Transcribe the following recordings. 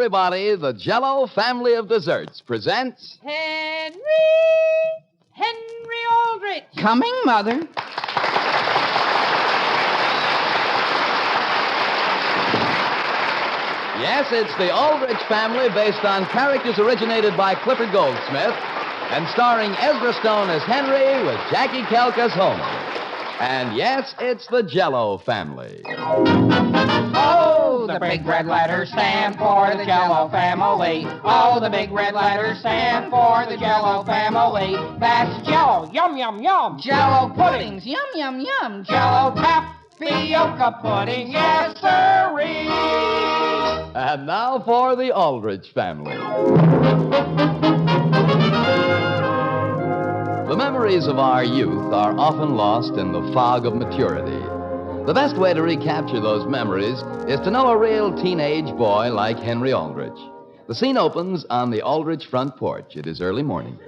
everybody, the Jell-O family of desserts presents... Henry Aldrich. Coming, Mother. Yes, it's the Aldrich Family based on characters originated by Clifford Goldsmith and starring Ezra Stone as Henry with Jackie Kelk as Homer. And yes, it's the Jell-O family. Oh, the big red letters stand for the Jell-O family. Oh, the big red letters stand for the Jell-O family. That's Jell-O, yum, yum, yum. Jell-O puddings, yum, yum, yum. Jell-O tapioca pudding, yes, sirree. And now for the Aldrich family. The memories of our youth are often lost in the fog of maturity. The best way to recapture those memories is to know a real teenage boy like Henry Aldrich. The scene opens on the Aldrich front porch. It is early morning.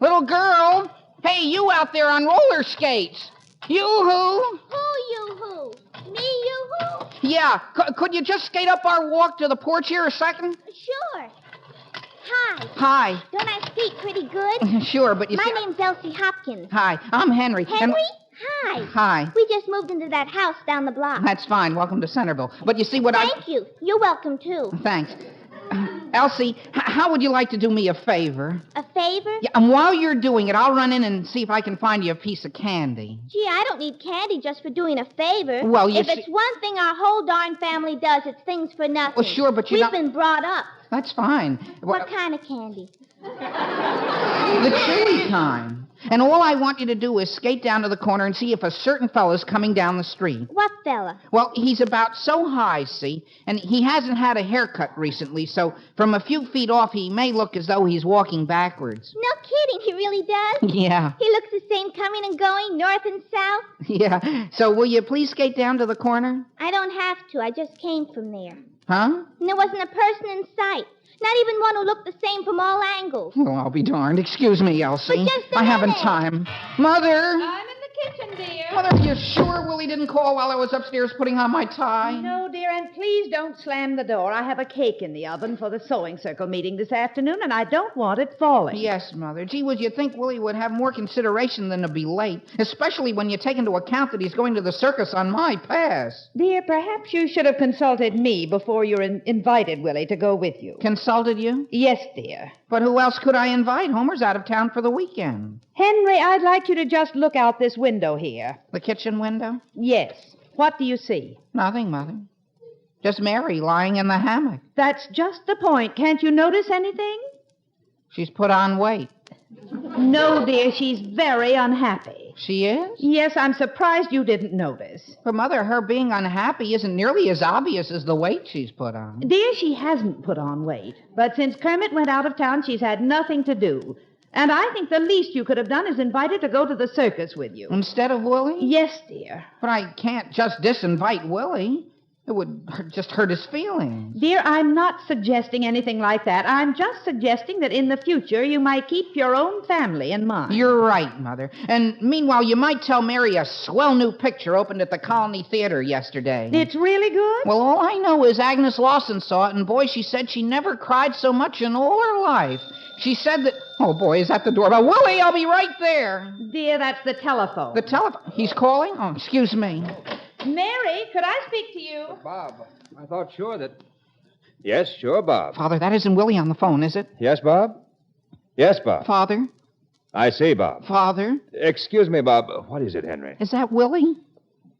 Little girl, hey, you out there on roller skates. Yoo-hoo. Who, you-hoo? Me, you-hoo? Yeah, could you just skate up our walk to the porch here a second? Sure. Hi. Hi. Don't I speak pretty good? Sure, but you My see... name's Elsie Hopkins. Hi, I'm Henry. Henry? Hi. Hi. We just moved into that house down the block. That's fine. Welcome to Centerville. But you see what Thank you. You're welcome, too. Thanks. Elsie, how would you like to do me a favor? A favor? Yeah, and while you're doing it, I'll run in and see if I can find you a piece of candy. Gee, I don't need candy just for doing a favor. Well, if it's one thing our whole darn family does, it's things for nothing. Well, sure, but We've been brought up. That's fine. What kind of candy? The chewy kind. And all I want you to do is skate down to the corner and see if a certain fella's coming down the street. What fella? Well, he's about so high, see, and he hasn't had a haircut recently, so from a few feet off, he may look as though he's walking backwards. No kidding, he really does? Yeah. He looks the same coming and going, north and south? Yeah. So will you please skate down to the corner? I don't have to. I just came from there. Huh? And there wasn't a person in sight. Not even one who looked the same from all angles. Well, I'll be darned. Excuse me, Elsie. But just a I haven't minute. time. Mother! I'm in the kitchen, dear. Mother, are you sure Willie didn't call while I was upstairs putting on my tie? No, dear, and please don't slam the door. I have a cake in the oven for the sewing circle meeting this afternoon, and I don't want it falling. Yes, Mother. Gee, would you think Willie would have more consideration than to be late, especially when you take into account that he's going to the circus on my pass? Dear, perhaps you should have consulted me before you invited Willie to go with you. Consulted you? Yes, dear. But who else could I invite? Homer's out of town for the weekend. Henry, I'd like you to just look out this window here. The kitchen window? Yes. What do you see? Nothing, Mother. Just Mary lying in the hammock. That's just the point. Can't you notice anything? She's put on weight. No, dear, she's very unhappy. She is? Yes, I'm surprised you didn't notice. But, Mother, her being unhappy isn't nearly as obvious as the weight she's put on. Dear, she hasn't put on weight. But since Kermit went out of town, she's had nothing to do. And I think the least you could have done is invite her to go to the circus with you. Instead of Willie? Yes, dear. But I can't just disinvite Willie. It would just hurt his feelings. Dear, I'm not suggesting anything like that. I'm just suggesting that in the future you might keep your own family in mind. You're right, Mother. And meanwhile, you might tell Mary a swell new picture opened at the Colony Theater yesterday. It's really good? Well, all I know is Agnes Lawson saw it, and boy, she said she never cried so much in all her life. She said that... Oh, boy, is that the doorbell? Willie, I'll be right there. Dear, that's the telephone. The telephone? He's calling? Oh, excuse me. Mary, could I speak to you? Bob, I thought sure that... Yes, sure, Bob. Father, that isn't Willie on the phone, is it? Yes, Bob? Yes, Bob. Father? I see, Bob. Father? Excuse me, Bob. What is it, Henry? Is that Willie?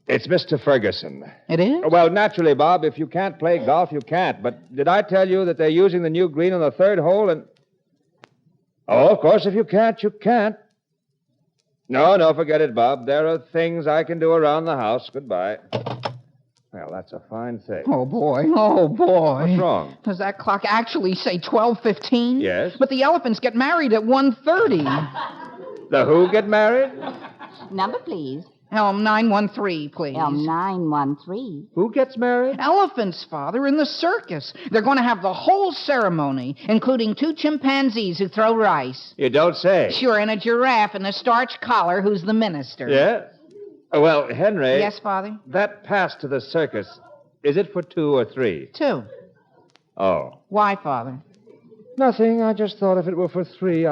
It's Mr. Ferguson. It is? Well, naturally, Bob, if you can't play golf, you can't. But did I tell you that they're using the new green on the third hole and... Oh, of course, if you can't, you can't. No, forget it, Bob. There are things I can do around the house. Goodbye. Well, that's a fine thing. Oh, boy. Oh, boy. What's wrong? Does that clock actually say 12:15? Yes. But the elephants get married at 1:30. The who get married? Number, please. Elm 913, please. Elm 913. Who gets married? Elephants, Father, in the circus. They're going to have the whole ceremony, including 2 chimpanzees who throw rice. You don't say. Sure, and a giraffe in a starched collar who's the minister. Yes? Well, Henry... Yes, Father? That pass to the circus, is it for 2 or 3? 2. Oh. Why, Father? Nothing. I just thought if it were for 3,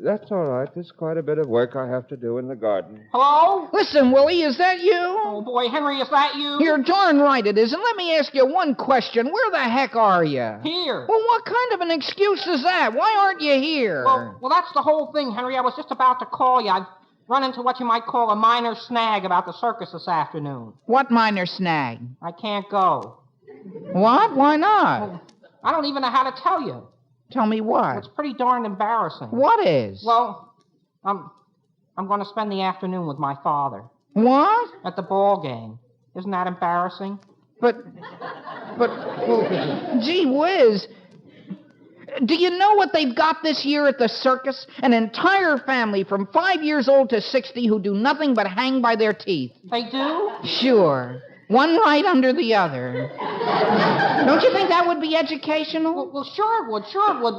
That's all right. There's quite a bit of work I have to do in the garden. Hello? Listen, Willie, is that you? Oh, boy, Henry, is that you? You're darn right it is. And let me ask you one question. Where the heck are you? Here. Well, what kind of an excuse is that? Why aren't you here? Well, that's the whole thing, Henry. I was just about to call you. I've run into what you might call a minor snag about the circus this afternoon. What minor snag? I can't go. What? Why not? Well, I don't even know how to tell you. Tell me what? It's pretty darn embarrassing. What is? Well, I'm going to spend the afternoon with my father. What? At the ball game. Isn't that embarrassing? But, well, gee whiz. Do you know what they've got this year at the circus? An entire family from 5 years old to 60 who do nothing but hang by their teeth. They do? Sure. One right under the other. Don't you think that would be educational? Well, sure it would,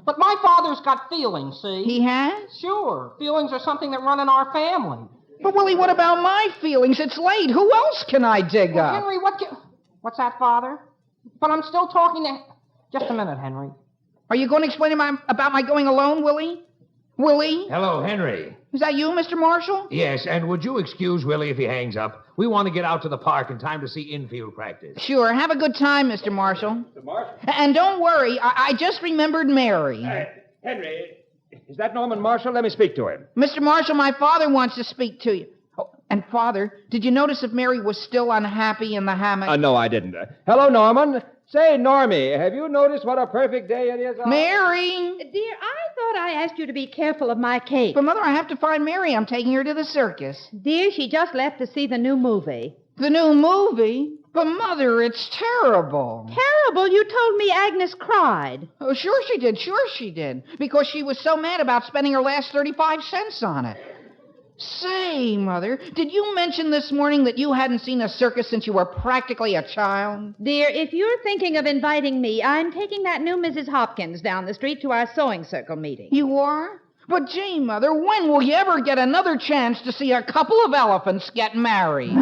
but my father's got feelings, see? He has? Sure. Feelings are something that run in our family. But, Willie, what about my feelings? It's late. Who else can I dig up? Henry, what's that, Father? But I'm still talking to... Just a minute, Henry. Are you going to explain about my going alone, Willie? Willie? Hello, Henry. Is that you, Mr. Marshall? Yes, and would you excuse Willie if he hangs up? We want to get out to the park in time to see infield practice. Sure. Have a good time, Mr. Marshall. Mr. Marshall? And don't worry, I just remembered Mary. Henry, is that Norman Marshall? Let me speak to him. Mr. Marshall, my father wants to speak to you. Oh, and, Father, did you notice if Mary was still unhappy in the hammock? No, I didn't. Hello, Norman. Say, Normie, have you noticed what a perfect day it is? Mary! Dear, I thought I asked you to be careful of my cake. But, Mother, I have to find Mary. I'm taking her to the circus. Dear, she just left to see the new movie. The new movie? But, Mother, it's terrible. Terrible? You told me Agnes cried. Oh, sure she did. Because she was so mad about spending her last 35 cents on it. Say, Mother, did you mention this morning that you hadn't seen a circus since you were practically a child? Dear, if you're thinking of inviting me, I'm taking that new Mrs. Hopkins down the street to our sewing circle meeting. You are? But, gee, Mother, when will you ever get another chance to see a couple of elephants get married?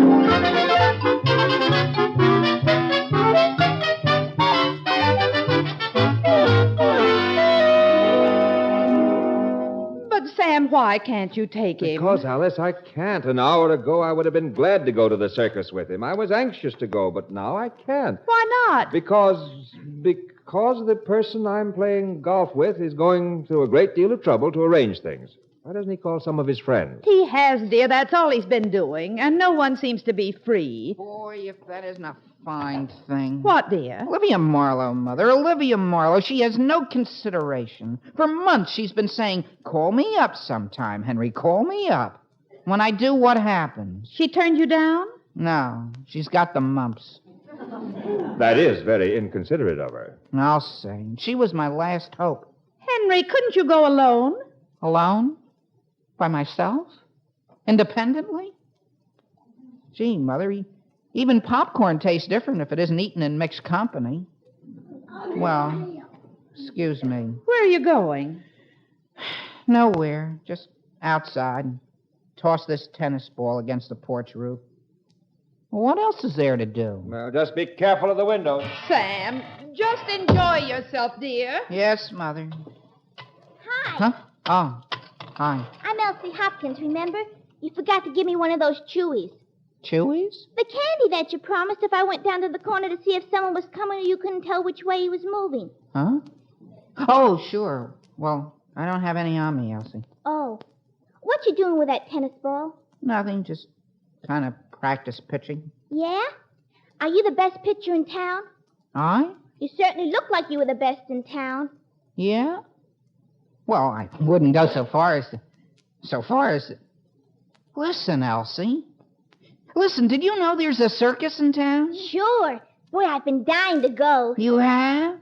Sam, why can't you take him? Because, Alice, I can't. An hour ago, I would have been glad to go to the circus with him. I was anxious to go, but now I can't. Why not? Because the person I'm playing golf with is going through a great deal of trouble to arrange things. Why doesn't he call some of his friends? He has, dear. That's all he's been doing. And no one seems to be free. Boy, if that isn't a fine thing. What, dear? Olivia Marlowe, Mother. Olivia Marlowe. She has no consideration. For months she's been saying, call me up sometime, Henry. Call me up. When I do, what happens? She turned you down? No. She's got the mumps. That is very inconsiderate of her. I'll say. She was my last hope. Henry, couldn't you go alone? Alone? By myself? Independently? Gee, Mother, even popcorn tastes different if it isn't eaten in mixed company. Well, excuse me. Where are you going? Nowhere. Just outside. Toss this tennis ball against the porch roof. Well, what else is there to do? Well, just be careful of the windows. Sam, just enjoy yourself, dear. Yes, Mother. Hi. Huh? Oh, hi. I'm Elsie Hopkins, remember? You forgot to give me one of those chewies. Chewies? The candy that you promised if I went down to the corner to see if someone was coming or you couldn't tell which way he was moving. Huh? Oh, sure. Well, I don't have any on me, Elsie. Oh. What you doing with that tennis ball? Nothing, just kind of practice pitching. Yeah? Are you the best pitcher in town? I? You certainly look like you were the best in town. Yeah? Well, I wouldn't go so far as... Listen, Elsie. Listen, did you know there's a circus in town? Sure. Boy, I've been dying to go. You have?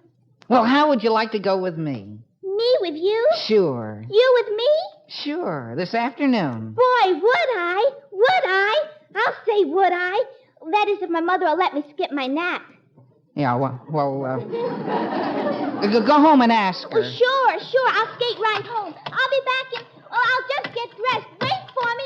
Well, how would you like to go with me? Me with you? Sure. You with me? Sure, this afternoon. Boy, would I? Would I? I'll say would I. That is if my mother will let me skip my nap. Yeah, go home and ask her. Oh, sure. I'll skate right home. I'll be back in... Oh, I'll just get dressed. Wait for me.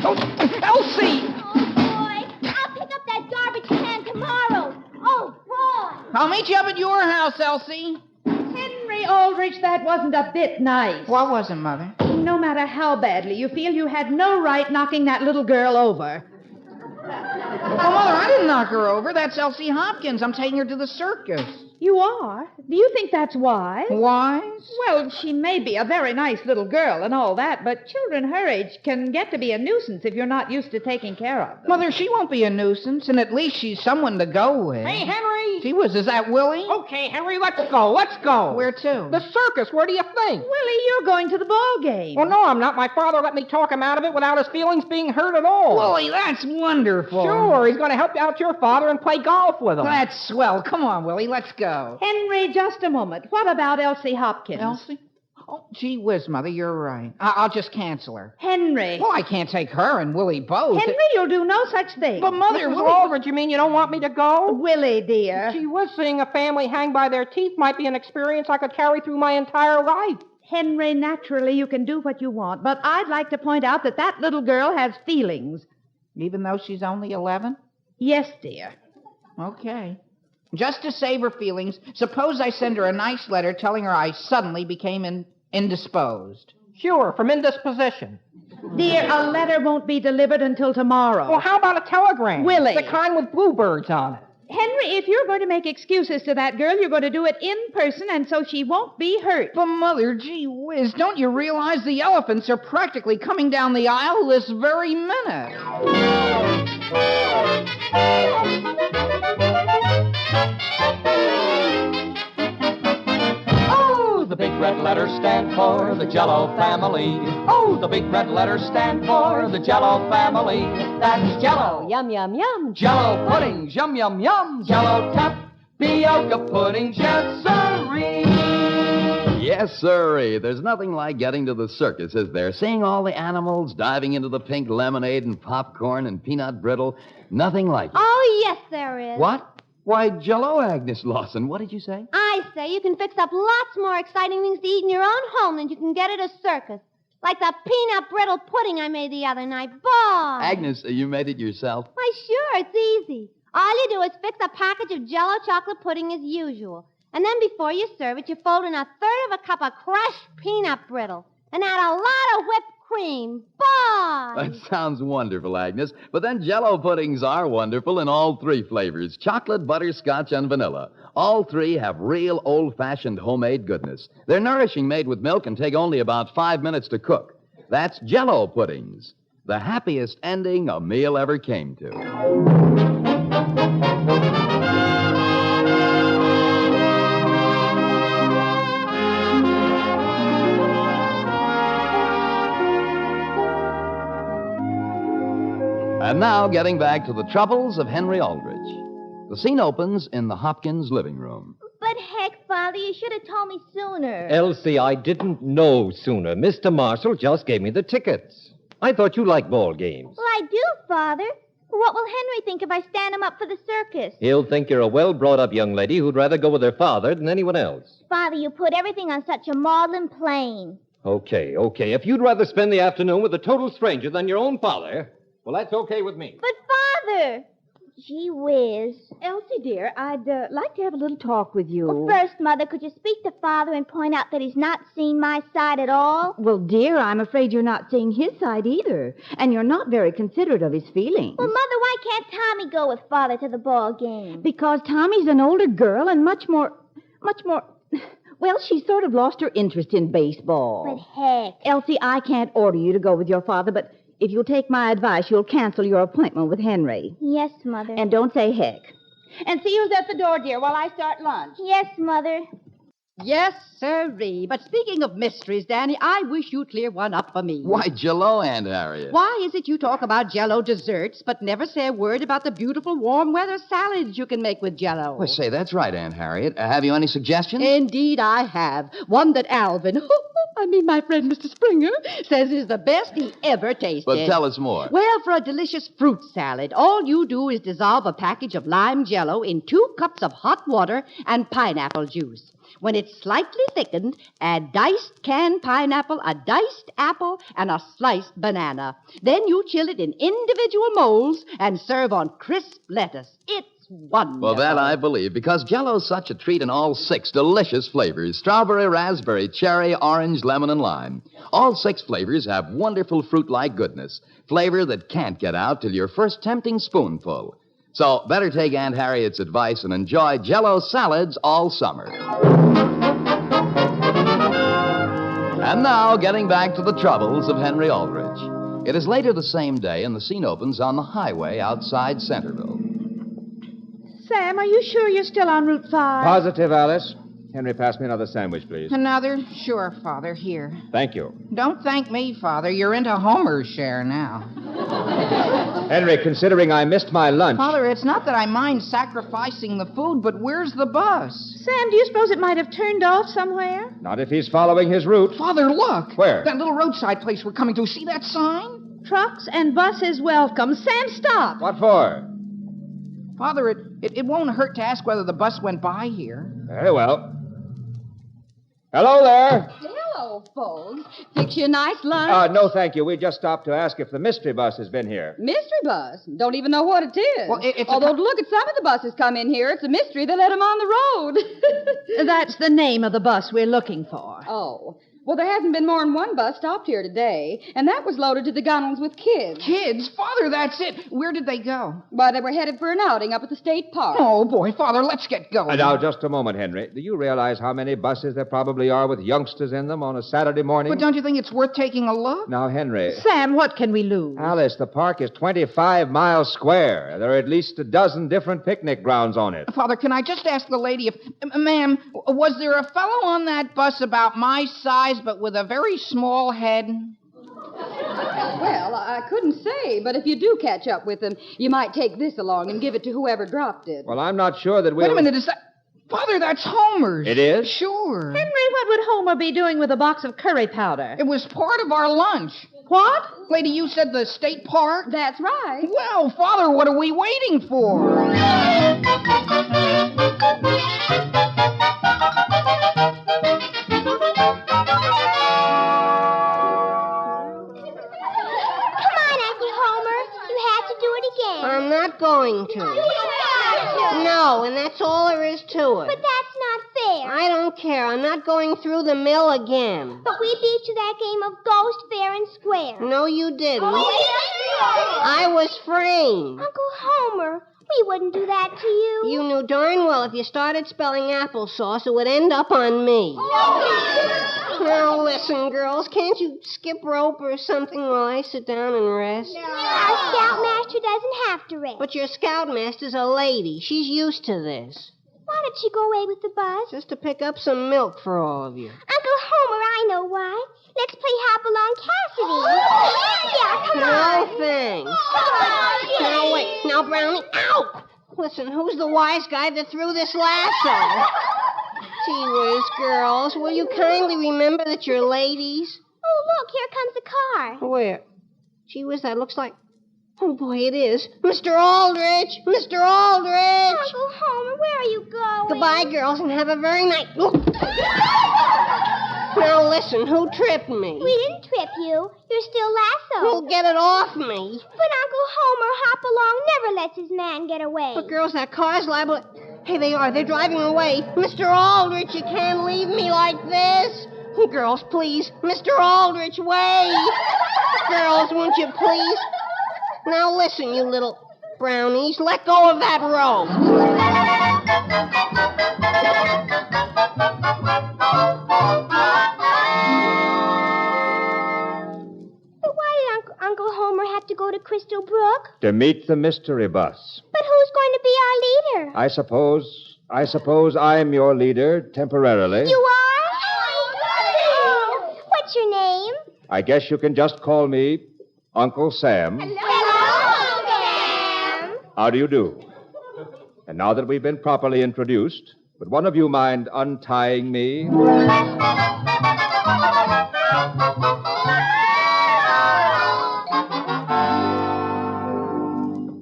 Oh, Elsie! Oh, boy. I'll pick up that garbage can tomorrow. Oh, boy. I'll meet you up at your house, Elsie. Henry Aldrich, that wasn't a bit nice. What wasn't, Mother? No matter how badly you feel, you had no right knocking that little girl over. Well, Mother, I didn't knock her over. That's Elsie Hopkins. I'm taking her to the circus. You are? Do you think that's wise? Wise? Well, she may be a very nice little girl and all that, but children her age can get to be a nuisance if you're not used to taking care of them. Mother, she won't be a nuisance, and at least she's someone to go with. Hey, Henry! Gee whiz, is that Willie? Okay, Henry, let's go. Let's go. Where to? The circus. Where do you think? Willie, you're going to the ball game. Well, no, I'm not. My father let me talk him out of it without his feelings being hurt at all. Willie, that's wonderful. Sure, he's going to help out your father and play golf with him. That's swell. Come on, Willie, let's go. Henry, just a moment. What about Elsie Hopkins? Elsie? Oh, gee whiz, Mother, you're right. I'll just cancel her. Henry. Well, I can't take her and Willie both. Henry, you'll do no such thing. But, Mother, Mrs. Willie... Aldrich, you mean you don't want me to go? Willie, dear. Gee whiz, seeing a family hang by their teeth might be an experience I could carry through my entire life. Henry, naturally you can do what you want, but I'd like to point out that that little girl has feelings. Even though she's only 11? Yes, dear. Okay. Just to save her feelings, suppose I send her a nice letter telling her I suddenly became indisposed. Sure, from indisposition. Dear, a letter won't be delivered until tomorrow. Well, how about a telegram? Willie. The kind with bluebirds on it. Henry, if you're going to make excuses to that girl, you're going to do it in person, and so she won't be hurt. But, Mother, gee whiz, don't you realize the elephants are practically coming down the aisle this very minute? Oh, the big red letters stand for the Jell-O family. Oh, the big red letters stand for the Jell-O family. That's Jell-O. Yum, yum, yum. Jell-O puddings, yum, yum, yum. Jell-O tapioca puddings, yes, sirree. Yes, sirree. There's nothing like getting to the circus, is there? Seeing all the animals, diving into the pink lemonade and popcorn and peanut brittle. Nothing like it. Oh, yes, there is. What? Why, Jell-O, Agnes Lawson. What did you say? I say you can fix up lots more exciting things to eat in your own home than you can get at a circus. Like the peanut brittle pudding I made the other night. Boy! Agnes, you made it yourself? Why, sure, it's easy. All you do is fix a package of Jell-O chocolate pudding as usual. And then before you serve it, you fold in a third of a cup of crushed peanut brittle. And add a lot of whipped cream. Boy! That sounds wonderful, Agnes. But then Jell-O puddings are wonderful in all three flavors, chocolate, butterscotch, and vanilla. All three have real old-fashioned homemade goodness. They're nourishing, made with milk, and take only about 5 minutes to cook. That's Jell-O puddings, the happiest ending a meal ever came to. And now, getting back to the troubles of Henry Aldrich. The scene opens in the Hopkins living room. But heck, Father, you should have told me sooner. Elsie, I didn't know sooner. Mr. Marshall just gave me the tickets. I thought you liked ball games. Well, I do, Father. What will Henry think if I stand him up for the circus? He'll think you're a well-brought-up young lady who'd rather go with her father than anyone else. Father, you put everything on such a maudlin plane. Okay. If you'd rather spend the afternoon with a total stranger than your own father, well, that's okay with me. But, Father! Gee whiz. Elsie, dear, I'd like to have a little talk with you. Well, first, Mother, could you speak to Father and point out that he's not seen my side at all? Well, dear, I'm afraid you're not seeing his side either. And you're not very considerate of his feelings. Well, Mother, why can't Tommy go with Father to the ball game? Because Tommy's an older girl and much more... Well, she sort of lost her interest in baseball. But heck. Elsie, I can't order you to go with your father, but if you'll take my advice, you'll cancel your appointment with Henry. Yes, Mother. And don't say heck. And see who's at the door, dear, while I start lunch. Yes, Mother. Yes, sirree. But speaking of mysteries, Danny, I wish you'd clear one up for me. Why, Jell-O, Aunt Harriet. Why is it you talk about Jell-O desserts, but never say a word about the beautiful warm weather salads you can make with Jell-O? Well, say, that's right, Aunt Harriet. Have you any suggestions? Indeed, I have. One that Alvin, my friend Mr. Springer, says is the best he ever tasted. But tell us more. Well, for a delicious fruit salad, all you do is dissolve a package of lime Jell-O in 2 cups of hot water and pineapple juice. When it's slightly thickened, add diced canned pineapple, a diced apple, and a sliced banana. Then you chill it in individual molds and serve on crisp lettuce. It's wonderful. Well, that I believe, because Jell-O's such a treat in all 6 delicious flavors: strawberry, raspberry, cherry, orange, lemon, and lime. All 6 flavors have wonderful fruit-like goodness, flavor that can't get out till your first tempting spoonful. So better take Aunt Harriet's advice and enjoy Jell-O salads all summer. And now, getting back to the troubles of Henry Aldrich. It is later the same day, and the scene opens on the highway outside Centerville. Sam, are you sure you're still on Route 5? Positive, Alice. Henry, pass me another sandwich, please. Another? Sure, Father. Here. Thank you. Don't thank me, Father. You're into Homer's share now. Henry, considering I missed my lunch... Father, it's not that I mind sacrificing the food, but where's the bus? Sam, do you suppose it might have turned off somewhere? Not if he's following his route. Father, look. Where? That little roadside place we're coming to. See that sign? Trucks and buses welcome. Sam, stop. What for? Father, it won't hurt to ask whether the bus went by here. Very well. Hello there. Hello, folks. Fix you a nice lunch. No, thank you. We just stopped to ask if the mystery bus has been here. Mystery bus? Don't even know what it is. Well, it's Although, to look at some of the buses come in here, it's a mystery they let them on the road. That's the name of the bus we're looking for. Oh. Well, there hasn't been more than one bus stopped here today, and that was loaded to the gunnels with kids. Kids? Father, that's it. Where did they go? Why, they were headed for an outing up at the state park. Oh, boy, Father, let's get going. Now, just a moment, Henry. Do you realize how many buses there probably are with youngsters in them on a Saturday morning? But don't you think it's worth taking a look? Now, Henry... Sam, what can we lose? Alice, the park is 25 miles square. There are at least a dozen different picnic grounds on it. Father, can I just ask the lady if... Ma'am, was there a fellow on that bus about my size but with a very small head? Well, I couldn't say, but if you do catch up with them, you might take this along and give it to whoever dropped it. Well, I'm not sure that we'll... Wait a minute, is that... Father, that's Homer's. It is? Sure. Henry, what would Homer be doing with a box of curry powder? It was part of our lunch. What? Lady, you said the state park? That's right. Well, Father, what are we waiting for? I'm not going to. No, and that's all there is to it. But that's not fair. I don't care. I'm not going through the mill again. But we beat you that game of Ghost, Fair, and Square. No, you didn't. Oh, I was framed. Uncle Homer, we wouldn't do that to you. You knew darn well if you started spelling applesauce, it would end up on me. Now, listen, girls, can't you skip rope or something while I sit down and rest? Our scoutmaster doesn't have to rest. But your scoutmaster's a lady. She's used to this. Why did she go away with the bus? Just to pick up some milk for all of you. Uncle Homer, I know why. Let's play Hop Along Cassidy. Yeah, come on. No, thanks. Come on. Now, wait. Now, Brownie. Ow! Listen, who's the wise guy that threw this lasso? Gee whiz, girls, will you kindly remember that you're ladies? Oh, look, here comes the car. Where? Gee whiz, that looks like... Oh, boy, it is. Mr. Aldrich! Mr. Aldrich! Uncle Homer, where are you going? Goodbye, girls, and have a very nice... Now, listen, who tripped me? We didn't trip you. You're still lassoed. Who'll get it off me? But Uncle Homer Hop Along never lets his man get away. But, girls, that car's liable... Hey, they are. They're driving away. Mr. Aldrich, you can't leave me like this. Girls, please. Mr. Aldrich, wait. Girls, won't you please? Now, listen, you little brownies. Let go of that rope. But why did Uncle Homer have to go to Crystal Brook? To meet the mystery bus. But who's going to be our leader? I suppose I'm your leader temporarily. You are? What's your name? I guess you can just call me Uncle Sam. Hello, Sam. How do you do? And now that we've been properly introduced, would one of you mind untying me?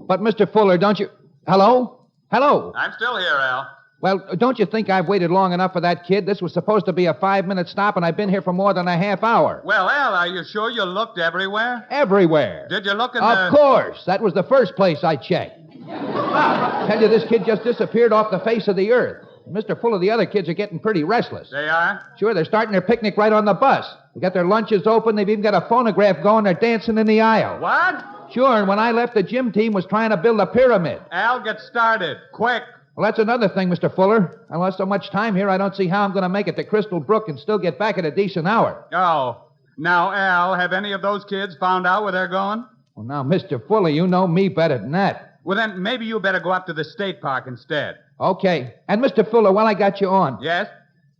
But, Mr. Fuller, don't you... Hello? Hello? I'm still here, Al. Well, don't you think I've waited long enough for that kid? This was supposed to be a 5-minute stop, and I've been here for more than a half hour. Well, Al, are you sure you looked everywhere? Everywhere. Did you look in Of course. That was the first place I checked. Tell you, this kid just disappeared off the face of the earth. Mr. Fuller, the other kids are getting pretty restless. They are? Sure, they're starting their picnic right on the bus. They got their lunches open. They've even got a phonograph going. They're dancing in the aisle. What? Sure, and when I left, the gym team was trying to build a pyramid. Al, get started. Quick. Well, that's another thing, Mr. Fuller. I lost so much time here, I don't see how I'm going to make it to Crystal Brook and still get back at a decent hour. Oh. Now, Al, have any of those kids found out where they're going? Well, now, Mr. Fuller, you know me better than that. Well, then maybe you better go up to the state park instead. Okay. And, Mr. Fuller, while I got you on. Yes?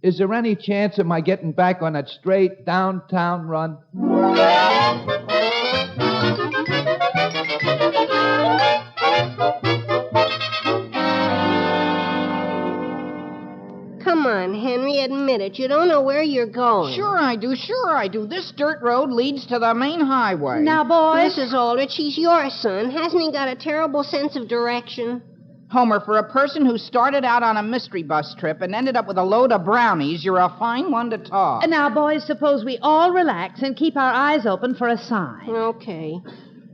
Is there any chance of my getting back on that straight downtown run? Come on, Henry, admit it. You don't know where you're going. Sure I do. This dirt road leads to the main highway. Now, boys. Mrs. Aldrich, he's your son. Hasn't he got a terrible sense of direction? Homer, for a person who started out on a mystery bus trip and ended up with a load of brownies, you're a fine one to talk. Now, boys, suppose we all relax and keep our eyes open for a sign. Okay.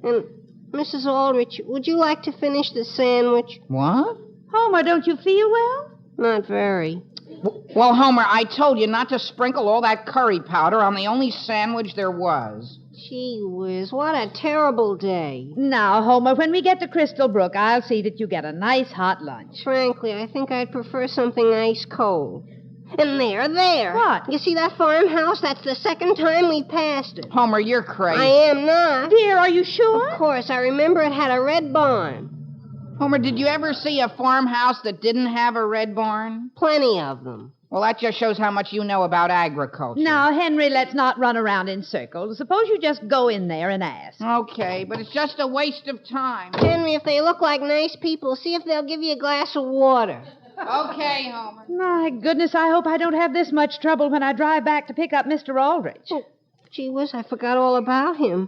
And, Mrs. Aldrich, would you like to finish the sandwich? What? Homer, don't you feel well? Not very. Well, Homer, I told you not to sprinkle all that curry powder on the only sandwich there was. Gee whiz, what a terrible day. Now, Homer, when we get to Crystal Brook, I'll see that you get a nice hot lunch. Frankly, I think I'd prefer something ice cold. And there. What? You see that farmhouse? That's the second time we passed it. Homer, you're crazy. I am not. Dear, are you sure? Of course. I remember it had a red barn. Homer, did you ever see a farmhouse that didn't have a red barn? Plenty of them. Well, that just shows how much you know about agriculture. Now, Henry, let's not run around in circles. Suppose you just go in there and ask. Okay, but it's just a waste of time. Henry, if they look like nice people, see if they'll give you a glass of water. Okay, Homer. My goodness, I hope I don't have this much trouble when I drive back to pick up Mr. Aldrich. Oh, gee whiz, I forgot all about him.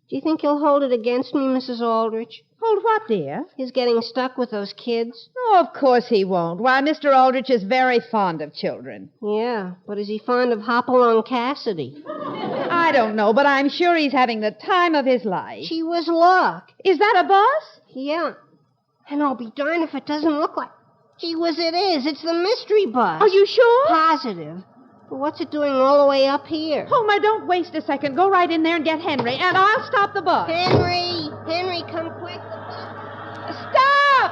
Do you think he'll hold it against me, Mrs. Aldrich? Hold what, dear? He's getting stuck with those kids. Oh, of course he won't. Why, Mr. Aldrich is very fond of children. Yeah, but is he fond of Hopalong Cassidy? I don't know, but I'm sure he's having the time of his life. Gee whiz, look. Is that a bus? Yeah. And I'll be darned if it doesn't look like... Gee whiz, it is. It's the mystery bus. Are you sure? Positive. But what's it doing all the way up here? Homer, don't waste a second. Go right in there and get Henry, and I'll stop the bus. Henry, come quick. Stop!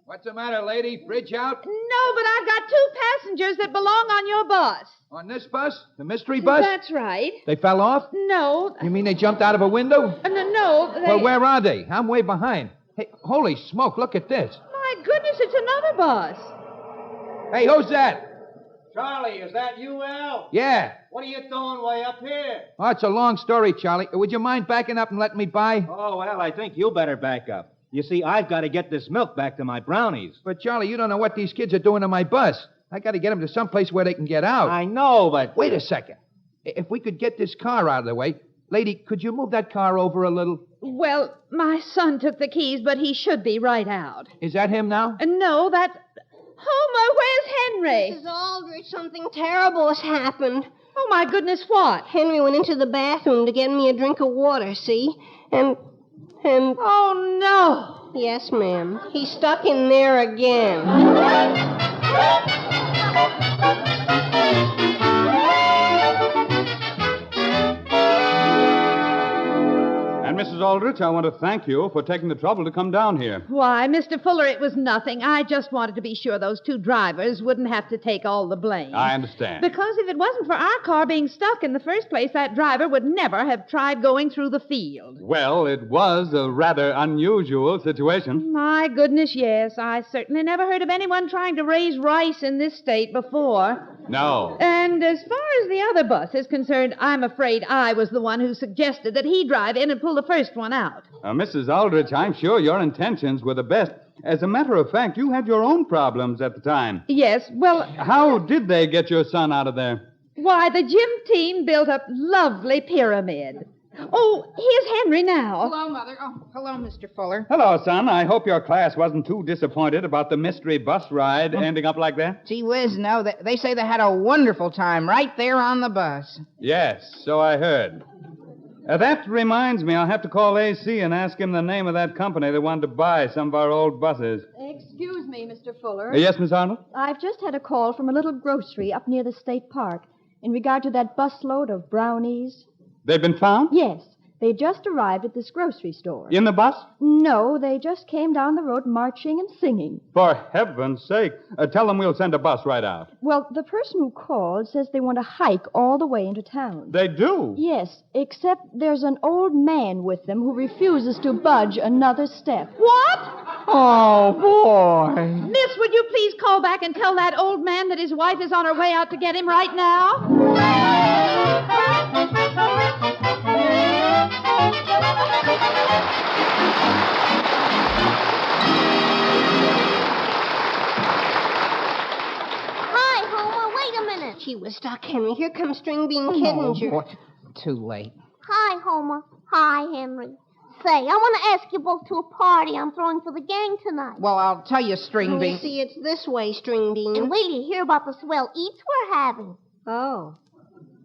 What's the matter, lady? Bridge out? No, but I've got 2 passengers that belong on your bus. On this bus? The mystery bus? That's right. They fell off? No. You mean they jumped out of a window? No, they... Well, where are they? I'm way behind. Hey, holy smoke, look at this. My goodness, it's another bus. Hey, who's that? Charlie, is that you, Al? Yeah. What are you doing way up here? Oh, it's a long story, Charlie. Would you mind backing up and letting me by? Oh, well, I think you better back up. You see, I've got to get this milk back to my brownies. But, Charlie, you don't know what these kids are doing to my bus. I got to get them to someplace where they can get out. I know, but... Wait a second. If we could get this car out of the way... Lady, could you move that car over a little? Well, my son took the keys, but he should be right out. Is that him now? No, that's... Homer, where's Henry? Mrs. Aldrich, something terrible has happened. Oh, my goodness, what? Henry went into the bathroom to get me a drink of water, see? And... Oh, no. Yes, ma'am. He's stuck in there again. And, Mrs. Aldrich, I want to thank you for taking the trouble to come down here. Why, Mr. Fuller, it was nothing. I just wanted to be sure those 2 drivers wouldn't have to take all the blame. I understand. Because if it wasn't for our car being stuck in the first place, that driver would never have tried going through the field. Well, it was a rather unusual situation. My goodness, yes. I certainly never heard of anyone trying to raise rice in this state before. No. And as far as the other bus is concerned, I'm afraid I was the one who suggested that he drive in and pull the first one out. Mrs. Aldrich, I'm sure your intentions were the best. As a matter of fact, you had your own problems at the time. Yes, well... How did they get your son out of there? Why, the gym team built a lovely pyramid. Oh, here's Henry now. Hello, Mother. Oh, hello, Mr. Fuller. Hello, son. I hope your class wasn't too disappointed about the mystery bus ride ending up like that. Gee whiz, no. They say they had a wonderful time right there on the bus. Yes, so I heard. That reminds me, I'll have to call AC and ask him the name of that company that wanted to buy some of our old buses. Excuse me, Mr. Fuller. Yes, Miss Arnold? I've just had a call from a little grocery up near the state park in regard to that busload of brownies. They've been found? Yes. They just arrived at this grocery store. In the bus? No, they just came down the road marching and singing. For heaven's sake. Tell them we'll send a bus right out. Well, the person who called says they want to hike all the way into town. They do? Yes, except there's an old man with them who refuses to budge another step. What? Oh, boy. Miss, would you please call back and tell that old man that his wife is on her way out to get him right now? Hi, Homer. Wait a minute. She was stuck, Henry. Here comes String Bean Kiddinger. boy. Too late. Hi, Homer. Hi, Henry. Say, I want to ask you both to a party I'm throwing for the gang tonight. Well, I'll tell you, String You Bean. see, it's this way, String Bean. And wait till you hear about the swell eats we're having. Oh.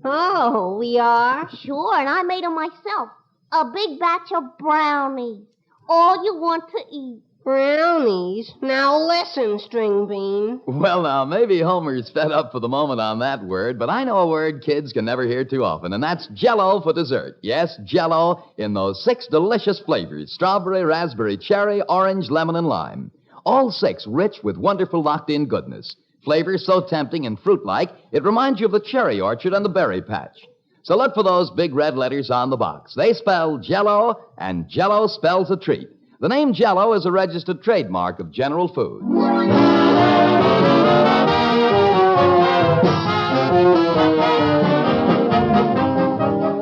Oh, we are? Sure, and I made them myself. A big batch of brownies. All you want to eat. Brownies? Now listen, String Bean. Well, now, maybe Homer's fed up for the moment on that word, but I know a word kids can never hear too often, and that's Jell-O for dessert. Yes, Jell-O in those 6 delicious flavors: strawberry, raspberry, cherry, orange, lemon, and lime. All 6 rich with wonderful locked-in goodness. Flavors so tempting and fruit-like, it reminds you of the cherry orchard and the berry patch. So look for those big red letters on the box. They spell Jell-O, and Jell-O spells a treat. The name Jell-O is a registered trademark of General Foods.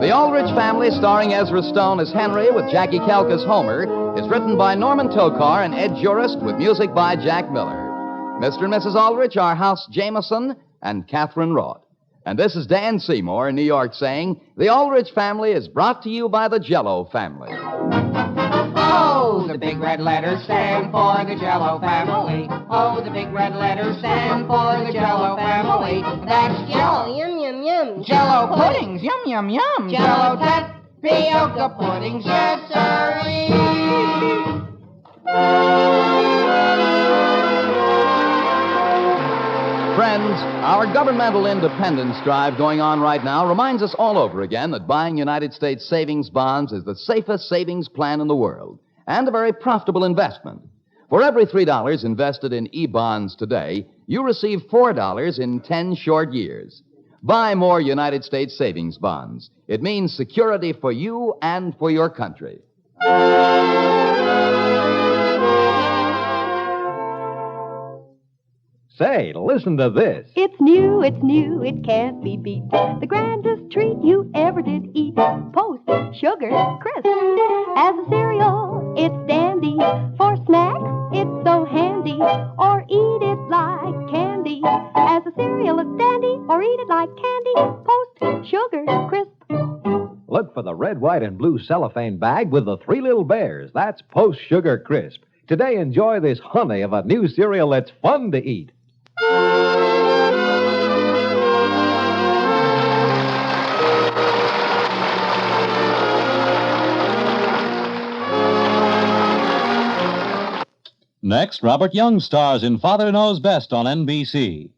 The Aldrich Family, starring Ezra Stone as Henry with Jackie Kelk as Homer, is written by Norman Tokar and Ed Jurist with music by Jack Miller. Mr. and Mrs. Aldrich are House Jameson and Catherine Roth. And this is Dan Seymour in New York saying, The Aldrich Family is brought to you by the Jell-O family. Oh, the big red letters stand for the Jell-O family. Oh, the big red letters stand for the Jell-O family. That's Jell-O. Yum, yum, yum. Jell-O puddings, yum, yum, yum. Jell-O tapioca puddings, yes, sirree. Friends, our governmental independence drive going on right now reminds us all over again that buying United States savings bonds is the safest savings plan in the world and a very profitable investment. For every $3 invested in E-bonds today, you receive $4 in 10 short years. Buy more United States savings bonds. It means security for you and for your country. Say, listen to this. It's new, it can't be beat. The grandest treat you ever did eat. Post Sugar Crisp. As a cereal, it's dandy. For snacks, it's so handy. Or eat it like candy. As a cereal, it's dandy. Or eat it like candy. Post Sugar Crisp. Look for the red, white, and blue cellophane bag with the 3 little bears. That's Post Sugar Crisp. Today, enjoy this honey of a new cereal that's fun to eat. Next, Robert Young stars in Father Knows Best on NBC.